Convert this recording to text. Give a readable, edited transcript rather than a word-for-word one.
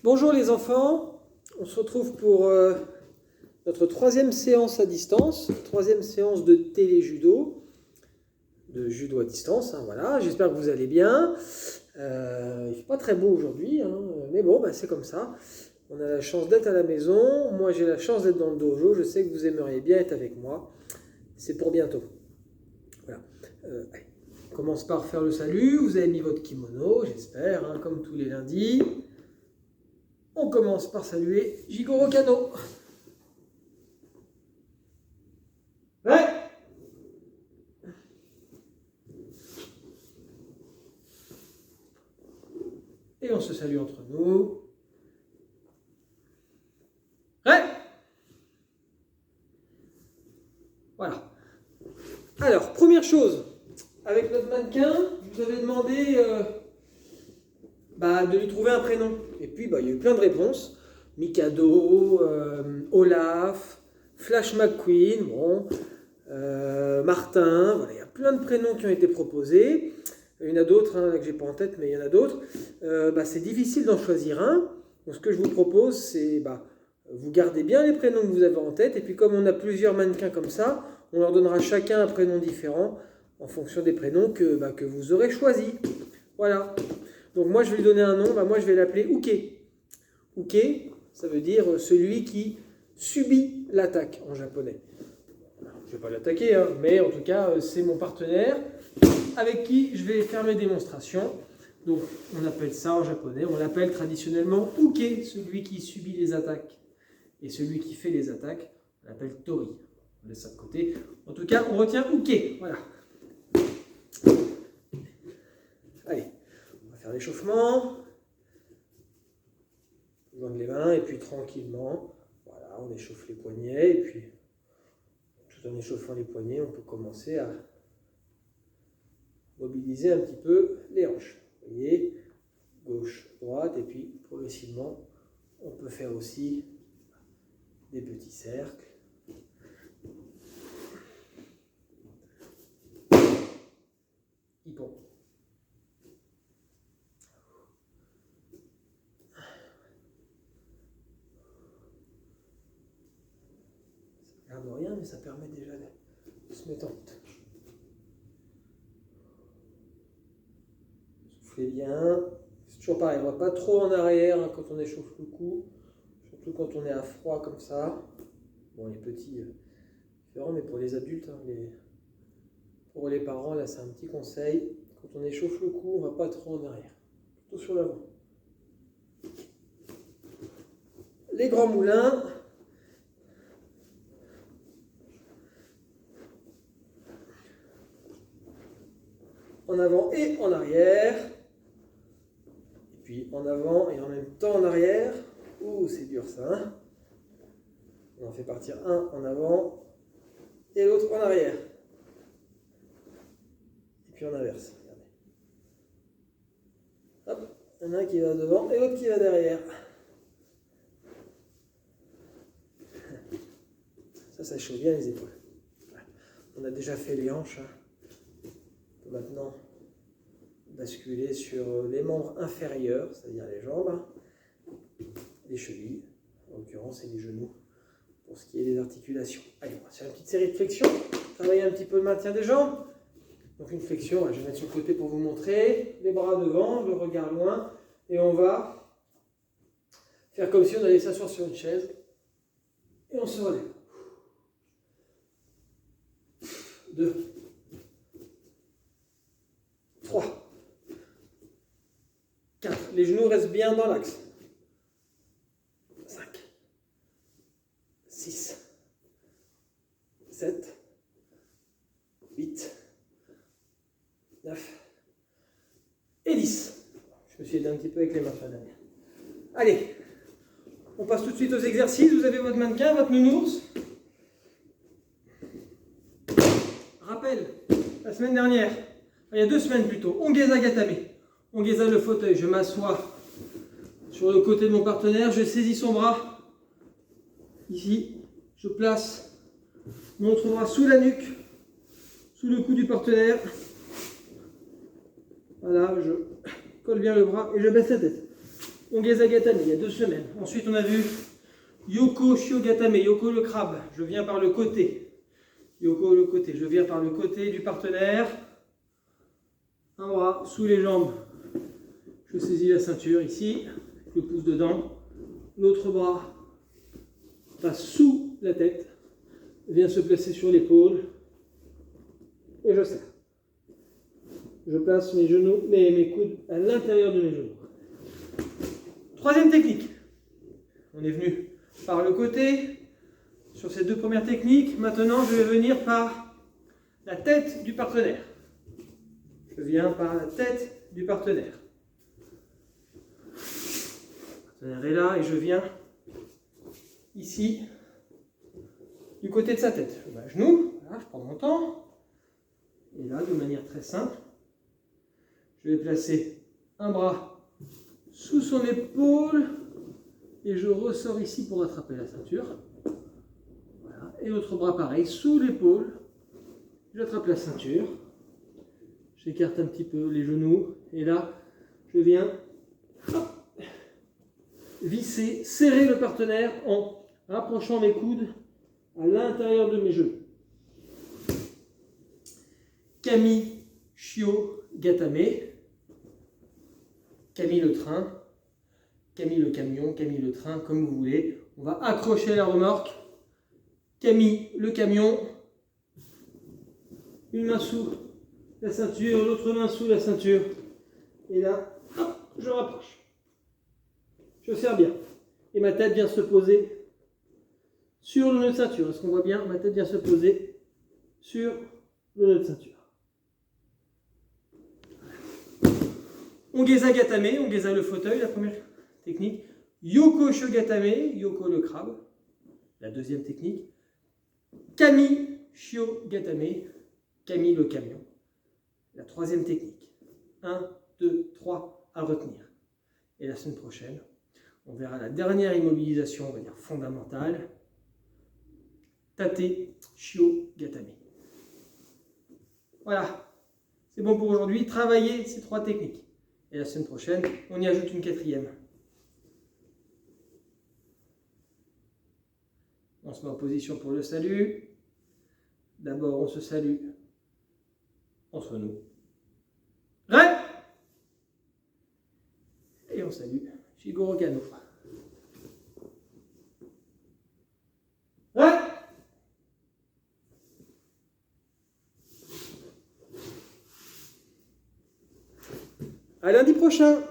Bonjour les enfants, on se retrouve pour notre troisième séance à distance, troisième séance de téléjudo, de judo à distance, voilà. J'espère que vous allez bien. Il ne fait pas très beau aujourd'hui, mais bon, c'est comme ça. On a la chance d'être à la maison, moi j'ai la chance d'être dans le dojo, je sais que vous aimeriez bien être avec moi, c'est pour bientôt. Voilà. Allez. On commence par faire le salut, vous avez mis votre kimono, j'espère, comme tous les lundis. On commence par saluer Jigoro Kano. Ouais. Et on se salue entre nous. Ouais. Voilà. Alors, première chose, avec notre mannequin, je vous avais demandé de lui trouver un prénom. Et puis, il y a eu plein de réponses. Mikado, Olaf, Flash McQueen, Martin, voilà, il y a plein de prénoms qui ont été proposés. Il y en a d'autres que j'ai pas en tête, mais il y en a d'autres. C'est difficile d'en choisir un. Donc, ce que je vous propose, c'est vous gardez bien les prénoms que vous avez en tête. Et puis, comme on a plusieurs mannequins comme ça, on leur donnera chacun un prénom différent en fonction des prénoms que vous aurez choisis. Voilà. Donc, moi, je vais lui donner un nom. Moi, je vais l'appeler Uke. Uke, ça veut dire celui qui subit l'attaque en japonais. Je ne vais pas l'attaquer, mais en tout cas, c'est mon partenaire avec qui je vais faire mes démonstrations. Donc, on appelle ça en japonais, on l'appelle traditionnellement Uke, celui qui subit les attaques. Et celui qui fait les attaques, on l'appelle Tori. On laisse ça de côté. En tout cas, on retient Uke. Voilà. Allez, on va faire l'échauffement. On joint les mains et puis tranquillement, voilà, on échauffe les poignets. Et puis, tout en échauffant les poignets, on peut commencer à mobiliser un petit peu les hanches. Vous voyez, gauche, droite, et puis progressivement, on peut faire aussi des petits cercles. Ippon. Ça ne regarde rien, mais ça permet déjà de se mettre en route. Soufflez bien. C'est toujours pareil, on ne va pas trop en arrière quand on échauffe le cou, surtout quand on est à froid comme ça. Bon, les petits, différents, mais pour les adultes, pour les parents, là c'est un petit conseil. Quand on échauffe le cou, on ne va pas trop en arrière, plutôt sur l'avant. Les grands moulins. En avant et en arrière. Et puis en avant et en même temps en arrière. Ouh, c'est dur ça. On en fait partir un en avant et l'autre en arrière. Et puis en inverse. Regardez. Hop, il y en a un qui va devant et l'autre qui va derrière. Ça chauffe bien les épaules. On a déjà fait les hanches. On peut maintenant basculer sur les membres inférieurs, c'est-à-dire les jambes, les chevilles, en l'occurrence, et les genoux, pour ce qui est des articulations. Allez, on va faire une petite série de flexions, travailler un petit peu le maintien des jambes. Donc une flexion, je vais mettre sur le côté pour vous montrer, les bras devant, le regard loin, et on va faire comme si on allait s'asseoir sur une chaise, et on se relève. 2, 3, 4. Les genoux restent bien dans l'axe. 5, 6, 7, 8, 9 et 10. Je me suis aidé un petit peu avec les mains sur la dernière. Allez, on passe tout de suite aux exercices. Vous avez votre mannequin, votre nounours. Rappel, la semaine dernière, il y a 2 semaines plutôt, Ongeza Gatame. Ongeza le fauteuil, je m'assois sur le côté de mon partenaire, je saisis son bras, ici, je place mon autre bras sous la nuque, sous le cou du partenaire. Voilà, je colle bien le bras et je baisse la tête. Ongeza Gatame, il y a 2 semaines. Ensuite, on a vu Yoko Shio Gatame, Yoko le crabe. Je viens par le côté. Yoko le côté. Je viens par le côté du partenaire. Un bras sous les jambes. Je saisis la ceinture ici. Je pousse dedans. L'autre bras passe sous la tête. Vient se placer sur l'épaule. Et je serre. Je place mes genoux, mes coudes à l'intérieur de mes genoux. Troisième technique. On est venu par le côté sur ces 2 premières techniques. Maintenant, je vais venir par la tête du partenaire. Je viens par la tête du partenaire. Le partenaire est là et je viens ici du côté de sa tête. Je mets à genoux, voilà, je prends mon temps. Et là, de manière très simple, je vais placer un bras sous son épaule et je ressors ici pour attraper la ceinture. Voilà. Et l'autre bras pareil, sous l'épaule, j'attrape la ceinture. J'écarte un petit peu les genoux et là, je viens visser, serrer le partenaire en rapprochant mes coudes à l'intérieur de mes genoux. Kami Shio Gatame. Kami le train, Kami le camion, Kami le train, comme vous voulez. On va accrocher la remorque. Kami le camion. Une main sous la ceinture, l'autre main sous la ceinture. Et là, hop, je rapproche. Je serre bien. Et ma tête vient se poser sur le nœud de ceinture. Est-ce qu'on voit bien? Ma tête vient se poser sur le nœud de ceinture. Ongeza Gatame, Ongeza le fauteuil, la première technique. Yoko Shio Gatame, Yoko le crabe, la deuxième technique. Kami Shio Gatame, Kami le camion, la troisième technique. 1, 2, 3 à retenir. Et la semaine prochaine, on verra la dernière immobilisation, on va dire fondamentale. Tate Shio Gatame. Voilà, c'est bon pour aujourd'hui. Travaillez ces 3 techniques. Et la semaine prochaine, on y ajoute une 4e. On se met en position pour le salut. D'abord, on se salue entre nous. Ré! Et on salue Shigoro Kano. Ré! À lundi prochain!